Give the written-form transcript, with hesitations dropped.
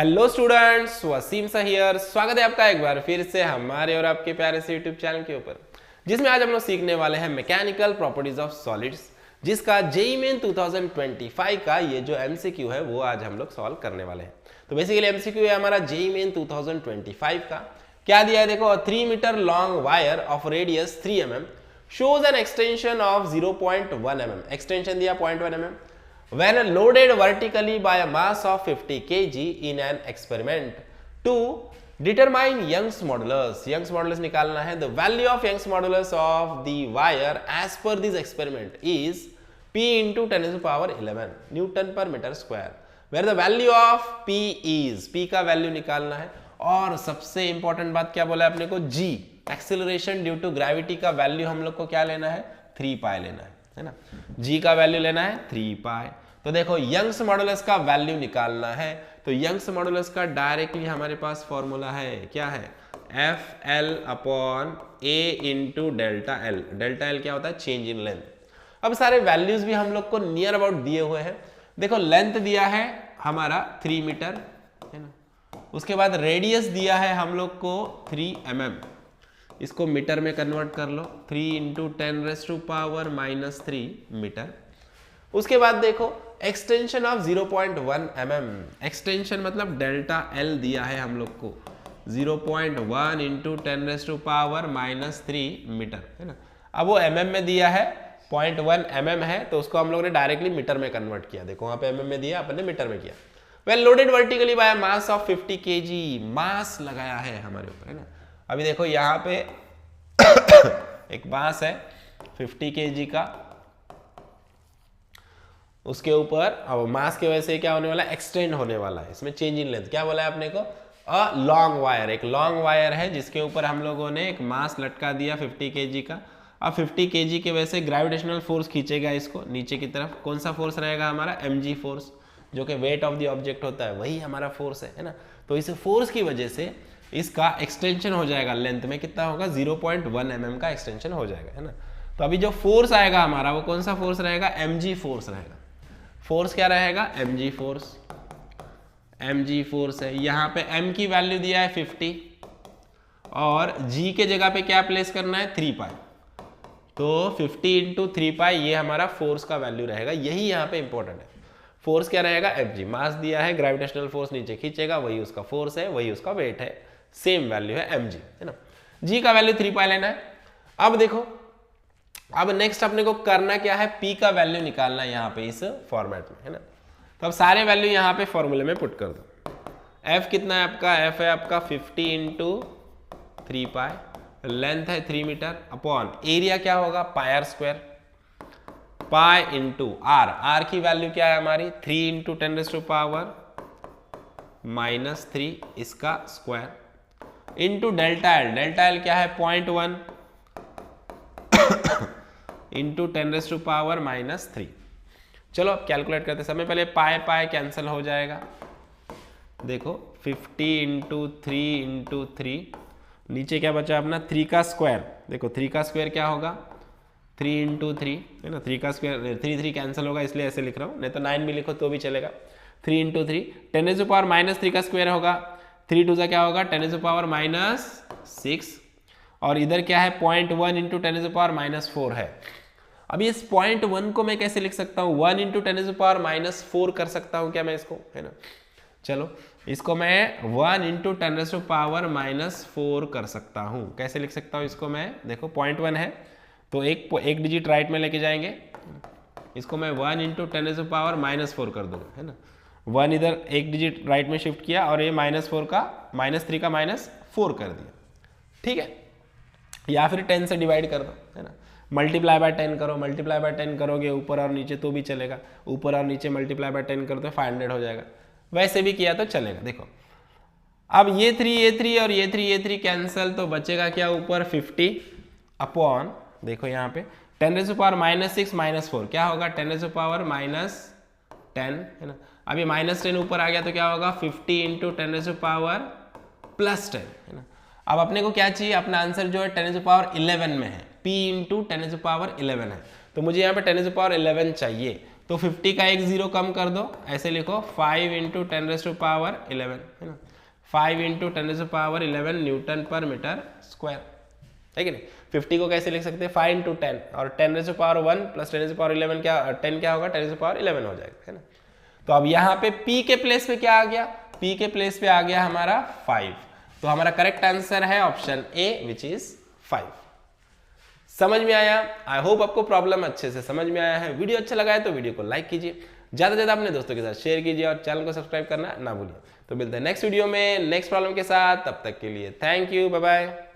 Hello students, Wasim सा here. स्वागत है आपका एक बार फिर से हमारे और आपके प्यारे से यूट्यूब चैनल के ऊपर, जिसमें आज हम लोग सीखने वाले हैं मैकेनिकल प्रॉपर्टीज ऑफ सॉलिड्स, जिसका जेईई मेन 2025 का ये जो एमसीक्यू है वो आज हम लोग सॉल्व करने वाले हैं। तो बेसिकली एमसीक्यू है हमारा जेईई मेन 2025 का। क्या दिया है देखो, 3 metre long wire of radius 3 mm shows an extension of 0.1 mm, extension दिया 0.1 mm when loaded vertically by a mass of 50 kg in an experiment to determine Young's modulus. Young's modulus निकालना है। The value of Young's modulus of the wire as per this experiment is P into 10 to the power 11 Newton per meter square, where the value of P is, P का value निकालना है। और सबसे important बात क्या बोला है अपने को, G acceleration due to gravity का वैल्यू हम लोग को क्या लेना है, 3 पाई लेना है ना। G का वैल्यू लेना है 3 पाई। तो देखो यंग्स मॉडुलस का वैल्यू निकालना है, तो यंग्स मॉडुलस का डायरेक्टली हमारे पास फॉर्मूला है, क्या है, F L upon A into delta L. Delta L क्या होता है, चेंज इन लेंथ। अब सारे वैल्यूज भी हम लोग को नियर अबाउट दिए हुए हैं। देखो लेंथ दिया है हमारा 3 मीटर है ना, उसके बाद रेडियस दिया है हम लोग को 3 mm, इसको मीटर में कन्वर्ट कर लो, 3 इंटू 10 टू पावर -3 मीटर। उसके बाद देखो एक्सटेंशन ऑफ 0.1 mm, एक्सटेंशन मतलब डेल्टा एल दिया है हम लोग को 0.1 इंटू 10 टू पावर -3 मीटर है ना। अब वो mm में दिया है 0.1 mm है, तो उसको हम लोग ने डायरेक्टली मीटर में कन्वर्ट किया। देखो वहां पे mm में दिया, अपन ने मीटर में किया। Well loaded vertically by mass of 50 kg, मास लगाया है हमारे ऊपर है ना। अभी देखो यहाँ पे एक मास है 50 kg का, उसके ऊपर अब मास की वजह से क्या होने वाला है, एक्सटेंड होने वाला है। इसमें चेंज इन लेंथ क्या बोला है अपने को, अ लॉन्ग वायर, एक लॉन्ग वायर है जिसके ऊपर हम लोगों ने एक मास लटका दिया 50 kg का। अब 50 kg की वजह से ग्रेविटेशनल फोर्स खींचेगा इसको नीचे की तरफ। कौन सा फोर्स रहेगा हमारा, mg फोर्स, जो कि वेट ऑफ द ऑब्जेक्ट होता है, वही हमारा फोर्स है ना। तो इस फोर्स की वजह से इसका एक्सटेंशन हो जाएगा, लेंथ में कितना होगा, 0.1 mm का एक्सटेंशन हो जाएगा है ना। तो अभी जो फोर्स आएगा हमारा वो कौन सा फोर्स रहेगा, mg फोर्स रहेगा। फोर्स क्या रहेगा, mg फोर्स, mg फोर्स है। यहाँ पे m की वैल्यू दिया है 50 और g के जगह पे क्या प्लेस करना है, 3 पाई। तो 50 इंटू 3 पाई ये हमारा फोर्स का वैल्यू रहेगा। यही यहाँ पे इंपॉर्टेंट है। फोर्स क्या रहेगा, mg, मास दिया है, ग्रेविटेशनल फोर्स नीचे खींचेगा, वही उसका फोर्स है, वही उसका वेट है, सेम वैल्यू है mg है ना। g का वैल्यू 3 पाई लेना है। अब देखो, अब नेक्स्ट अपने को करना क्या है, p का वैल्यू निकालना है यहाँ पे इस फॉर्मेट में है ना। तो अब सारे वैल्यू यहाँ पे फॉर्मूले में पुट कर दो। f कितना है आपका, f है आपका 50 इंटू 3 पाई, लेंथ है 3 मीटर, अपॉन एरिया क्या होगा, pi square, pi into r. R की वैल्यू क्या है हमारी, 3 इंटू 10 टू पावर -3 इसका square, into delta L. Delta L क्या है, 0.1 इंटू 10 टू पावर -3। चलो अब कैलकुलेट करते समय पहले पाई पाई कैंसिल हो जाएगा। देखो 50 इंटू 3 इंटू 3, नीचे क्या बचा अपना 3 का स्क्वायर। देखो 3 का स्क्वायर क्या होगा, 3 इंटू 3 है ना। 3 का स्क्वायर 3 कैंसिल होगा, इसलिए ऐसे लिख रहा हूँ, नहीं तो 9 भी लिखो तो भी चलेगा। 3 इंटू 3, 10 टू पावर -3 का स्क्वायर होगा, 3 टू क्या होगा, 10 टू पावर -6, और इधर क्या है 0.1 इंटू 10 टू पावर -4 है। अब इस 0.1 को मैं कैसे लिख सकता हूँ, 1 इंटू 10 टू पावर -4 कर सकता हूँ क्या मैं इसको, है ना। चलो इसको मैं 1 इंटू 10 टू पावर -4 कर सकता हूँ। कैसे लिख सकता हूँ इसको मैं, देखो 0.1 है तो एक डिजिट राइट में लेके जाएंगे, इसको मैं 1 इंटू 10 टू पावर -4 कर दूंगा है ना। 1 इधर एक डिजिट राइट में शिफ्ट किया और ये -3 का -4 कर दिया, ठीक है। या फिर 10 से डिवाइड कर दो है ना, मल्टीप्लाई बाय 10 करो, मल्टीप्लाई बाय 10 करोगे ऊपर और नीचे तो भी चलेगा, ऊपर और नीचे मल्टीप्लाई बाय 10 करो तो 500 हो जाएगा, वैसे भी किया तो चलेगा। देखो अब ये 3 और ये 3 कैंसिल, तो बचेगा क्या ऊपर 50 अपॉन, देखो यहाँ पे 10 टू पावर -6 -4 क्या होगा, 10 टू पावर -10 है ना। अब ये -10 ऊपर आ गया तो क्या होगा, 50 इंटू 10 टू पावर +10 है ना। अब अपने को क्या चाहिए, अपना आंसर जो है 10 टू पावर 11 में है, p इंटू 10 टू पावर 11 है, तो मुझे यहाँ पे 10 टू पावर 11 चाहिए। तो 50 का एक जीरो कम कर दो, ऐसे लिखो 5 इंटू 10⁻11 है ना, 5 इंटू 10⁻11 न्यूटन पर मीटर स्क्वायर, है कि नहीं। 50 को कैसे लिख सकते हैं, 5 इंटू 10 और 10⁻1 प्लस 10⁻11 क्या 10 क्या होगा 10⁻11 हो जाएगा, है ना। तो अब यहाँ पे P के प्लेस पे क्या आ गया, P के प्लेस पे आ गया हमारा 5, तो हमारा करेक्ट आंसर है ऑप्शन ए विच इज 5। समझ में आया, आई होप आपको प्रॉब्लम अच्छे से समझ में आया है। वीडियो अच्छा लगा है तो वीडियो को लाइक कीजिए, ज्यादा से ज्यादा अपने दोस्तों के साथ शेयर कीजिए और चैनल को सब्सक्राइब करना ना भूलिए। तो मिलते हैं नेक्स्ट वीडियो में नेक्स्ट प्रॉब्लम के साथ, तब तक के लिए थैंक यू, बाय बाय।